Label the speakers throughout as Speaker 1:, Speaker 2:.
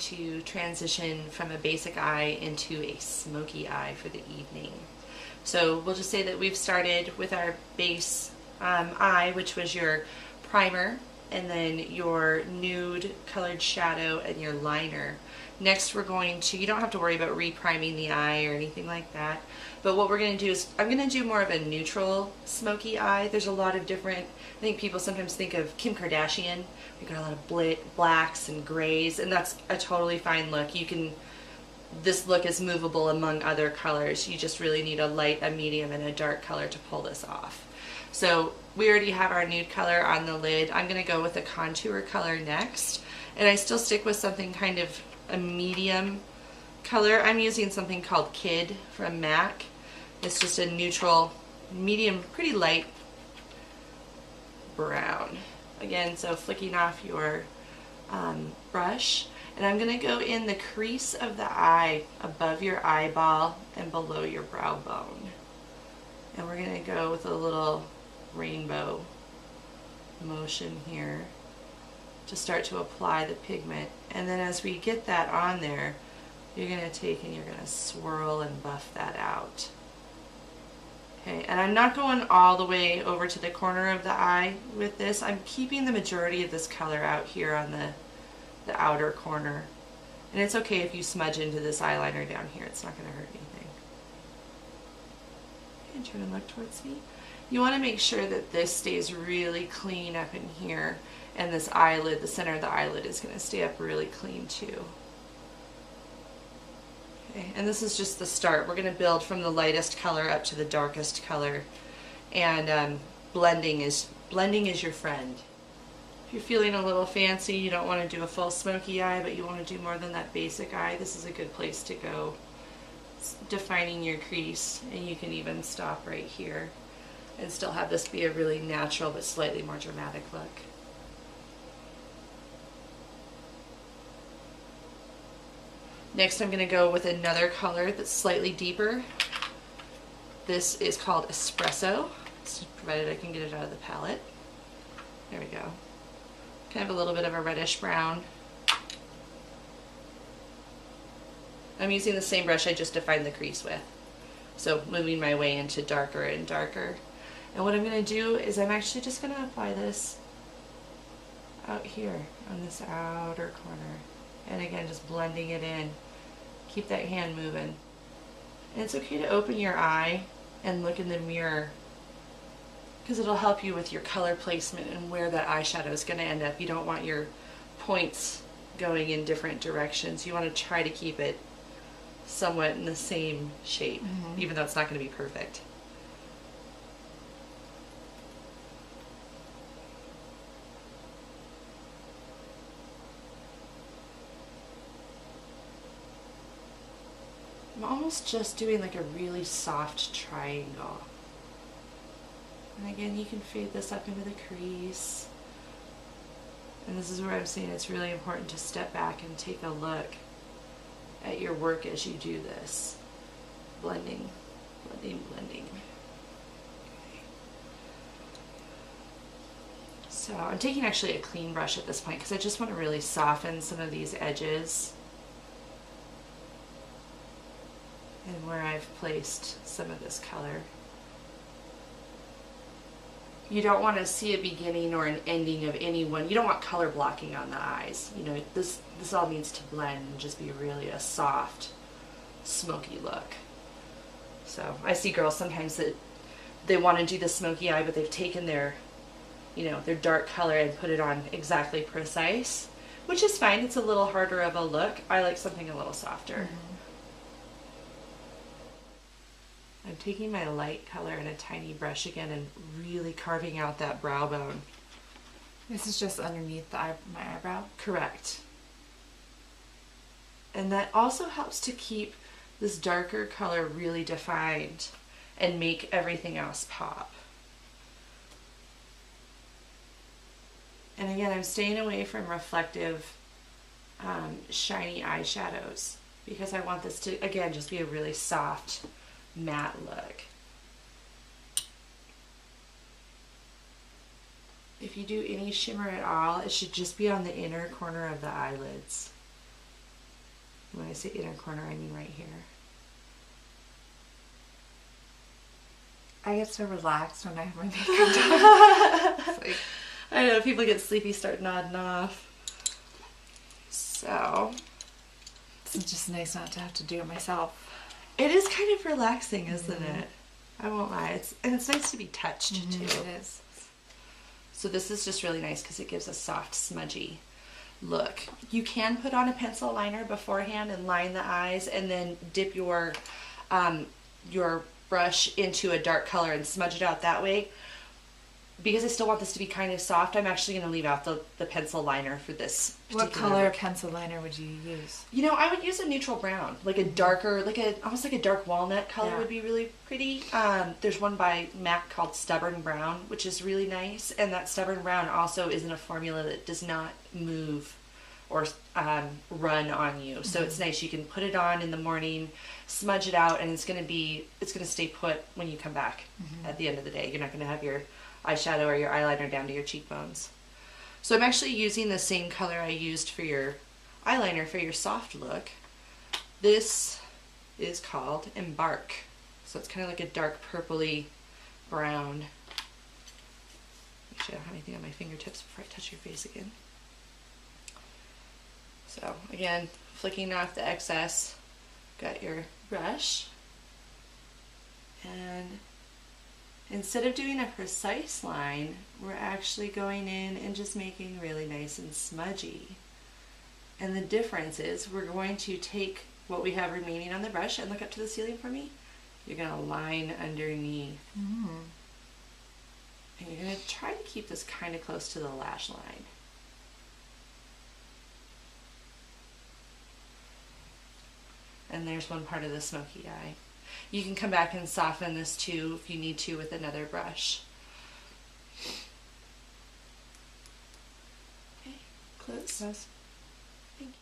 Speaker 1: to transition from a basic eye into a smoky eye for the evening. So we'll just say that we've started with our base eye, which was your primer, and then your nude colored shadow and your liner. Next we're going to, you don't have to worry about repriming the eye or anything like that, but what we're going to do is, I'm going to do more of a neutral smoky eye. There's a lot of different, I think people sometimes think of Kim Kardashian. We've got a lot of blacks and grays, and that's a totally fine look. You can, this look is movable among other colors. You just really need a light, a medium, and a dark color to pull this off. So we already have our nude color on the lid. I'm going to go with a contour color next, and I still stick with something kind of a medium color. I'm using something called Kid from MAC. It's just a neutral, medium, pretty light brown. Again, so flicking off your brush, and I'm going to go in the crease of the eye, above your eyeball and below your brow bone. And we're going to go with a little rainbow motion here to start to apply the pigment. And then as we get that on there, you're going to take and you're going to swirl and buff that out. Okay, and I'm not going all the way over to the corner of the eye with this. I'm keeping the majority of this color out here on the outer corner. And it's okay if you smudge into this eyeliner down here. It's not going to hurt anything. Okay, and turn and look towards me. You want to make sure that this stays really clean up in here, and this eyelid, the center of the eyelid, is going to stay up really clean too. Okay, and this is just the start. We're going to build from the lightest color up to the darkest color, and blending is your friend. If you're feeling a little fancy, you don't want to do a full smoky eye, but you want to do more than that basic eye, this is a good place to go. It's defining your crease, and you can even stop right here and still have this be a really natural but slightly more dramatic look. Next, I'm going to go with another color that's slightly deeper. This is called Espresso, provided I can get it out of the palette. There we go. Kind of a little bit of a reddish brown. I'm using the same brush I just defined the crease with. So moving my way into darker and darker. And what I'm going to do is I'm actually just going to apply this out here on this outer corner. And again, just blending it in. Keep that hand moving. And it's okay to open your eye and look in the mirror, because it'll help you with your color placement and where that eyeshadow is going to end up. You don't want your points going in different directions. You want to try to keep it somewhat in the same shape, even though it's not going to be perfect. I'm almost just doing like a really soft triangle. And again, you can fade this up into the crease. And this is where I'm saying it's really important to step back and take a look at your work as you do this. Blending, blending, blending. Okay. So I'm taking actually a clean brush at this point because I just want to really soften some of these edges and where I've placed some of this color. You don't want to see a beginning or an ending of any one. You don't want color blocking on the eyes. You know, this all needs to blend and just be really a soft, smoky look. So I see girls sometimes that they want to do the smoky eye, but they've taken their, you know, their dark color and put it on exactly precise, which is fine. It's a little harder of a look. I like something a little softer. I'm taking my light color in a tiny brush again and really carving out that brow bone.
Speaker 2: This is just underneath my eyebrow?
Speaker 1: Correct. And that also helps to keep this darker color really defined and make everything else pop. And again, I'm staying away from reflective, shiny eyeshadows because I want this to, again, just be a really soft, matte look. If you do any shimmer at all, it should just be on the inner corner of the eyelids. When I say inner corner, I mean right here.
Speaker 2: I get so relaxed when I have my makeup done. It's like,
Speaker 1: I know, people get sleepy, start nodding off. So,
Speaker 2: it's just nice not to have to do it myself.
Speaker 1: it is kind of relaxing, isn't it? I won't lie. It's nice to be touched too.
Speaker 2: It is.
Speaker 1: So this is just really nice because it gives a soft, smudgy look. You can put on a pencil liner beforehand and line the eyes, and then dip your brush into a dark color and smudge it out that way. Because I still want this to be kind of soft, I'm actually going to leave out the pencil liner for this particular
Speaker 2: What color
Speaker 1: look.
Speaker 2: pencil liner would you use?
Speaker 1: You know, I would use a neutral brown, like a darker, almost like a dark walnut color would be really pretty. There's one by MAC called Stubborn Brown, which is really nice, and that Stubborn Brown also is in a formula that does not move or run on you. So it's nice. You can put it on in the morning, smudge it out, and it's gonna stay put when you come back at the end of the day. You're not gonna have your eyeshadow or your eyeliner down to your cheekbones. So I'm actually using the same color I used for your eyeliner for your soft look. This is called Embark. So it's kind of like a dark purpley brown. Make sure I don't have anything on my fingertips before I touch your face again. So again, flicking off the excess. Got your brush. And instead of doing a precise line, we're actually going in and just making really nice and smudgy. And the difference is we're going to take what we have remaining on the brush and look up to the ceiling for me. You're going to line underneath. And you're going to try to keep this kind of close to the lash line. And there's one part of the smoky eye. You can come back and soften this too if you need to with another brush. Okay, close. Thank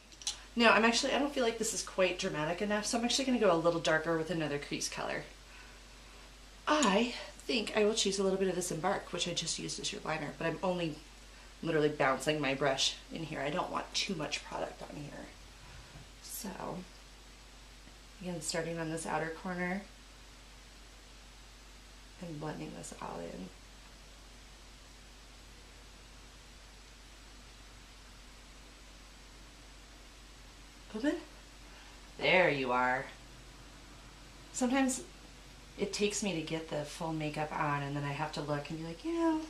Speaker 1: you. Now, I don't feel like this is quite dramatic enough, so I'm actually going to go a little darker with another crease color. I think I will choose a little bit of this Embark, which I just used as your liner, but I'm only literally bouncing my brush in here. I don't want too much product on here. So, again, starting on this outer corner and blending this all in. Open. There you are. Sometimes it takes me to get the full makeup on, and then I have to look and be like, I think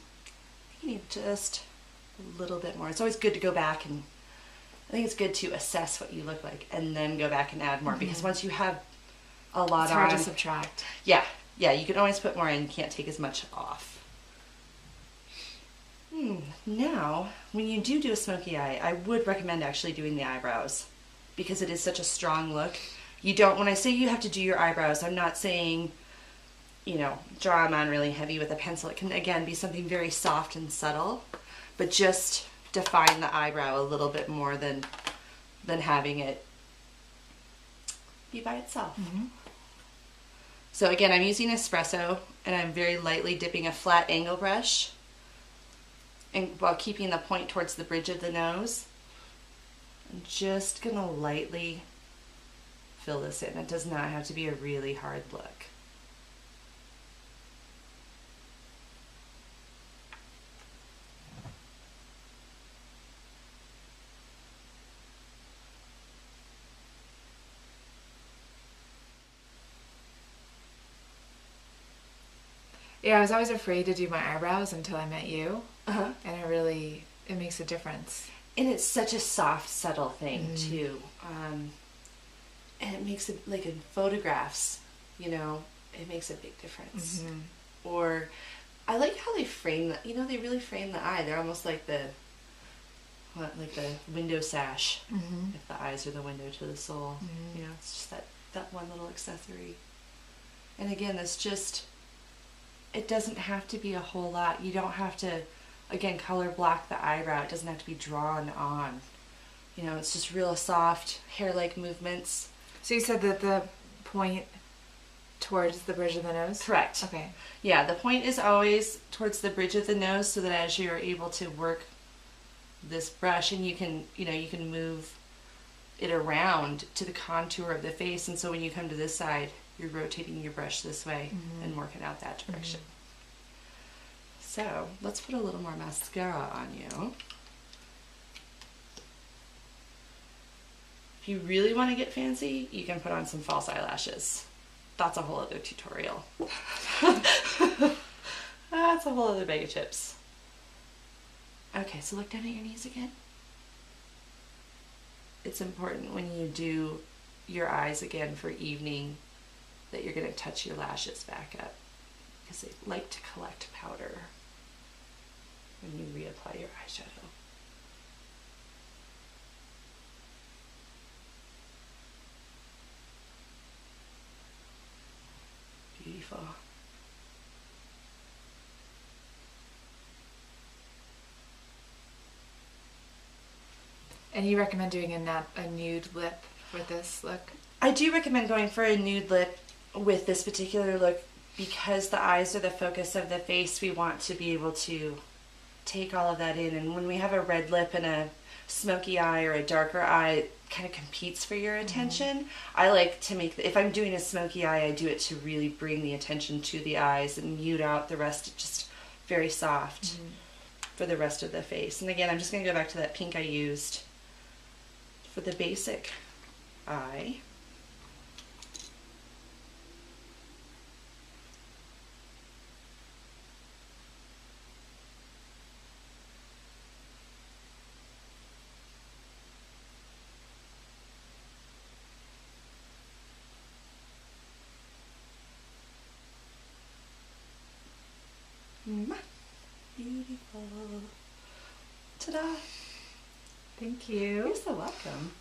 Speaker 1: you need just a little bit more. It's always good to go back, and I think it's good to assess what you look like and then go back and add more, because once you have a lot
Speaker 2: it's
Speaker 1: on,
Speaker 2: hard to subtract.
Speaker 1: Yeah, you can always put more in. You can't take as much off. Now, when you do a smoky eye, I would recommend actually doing the eyebrows, because it is such a strong look. You don't, when I say you have to do your eyebrows, I'm not saying, draw them on really heavy with a pencil. It can, again, be something very soft and subtle, but just define the eyebrow a little bit more than having it be by itself. So again, I'm using espresso, and I'm very lightly dipping a flat angle brush, and while keeping the point towards the bridge of the nose. I'm just gonna lightly fill this in. It does not have to be a really hard look.
Speaker 2: Yeah, I was always afraid to do my eyebrows until I met you.
Speaker 1: Uh-huh.
Speaker 2: And it makes a difference.
Speaker 1: And it's such a soft, subtle thing too. And it makes it, like in photographs, it makes a big difference. Or I like how they frame the, they really frame the eye. They're almost like the window sash, if the eyes are the window to the soul. It's just that one little accessory. And again, it doesn't have to be a whole lot. You don't have to, again, color block the eyebrow. It doesn't have to be drawn on. It's just real soft, hair-like movements.
Speaker 2: So you said that the point towards the bridge of the nose?
Speaker 1: Correct.
Speaker 2: Okay.
Speaker 1: Yeah, the point is always towards the bridge of the nose, so that as you're able to work this brush, and you can move it around to the contour of the face. And so when you come to this side, you're rotating your brush this way and working out that direction. So let's put a little more mascara on you. If you really want to get fancy, you can put on some false eyelashes. That's a whole other tutorial. That's a whole other bag of chips. Okay, so look down at your knees again. It's important when you do your eyes again for evening that you're going to touch your lashes back up, because they like to collect powder when you reapply your eyeshadow. Beautiful.
Speaker 2: And you recommend doing a nude lip with this look?
Speaker 1: I do recommend going for a nude lip with this particular look because the eyes are the focus of the face. We want to be able to take all of that in, and when we have a red lip and a smoky eye or a darker eye, it kind of competes for your attention. I like to make, if I'm doing a smoky eye, I do it to really bring the attention to the eyes and mute out the rest, just very soft for the rest of the face. And again, I'm just going to go back to that pink I used for the basic eye. Beautiful. Ta-da.
Speaker 2: Thank you.
Speaker 1: You're so welcome.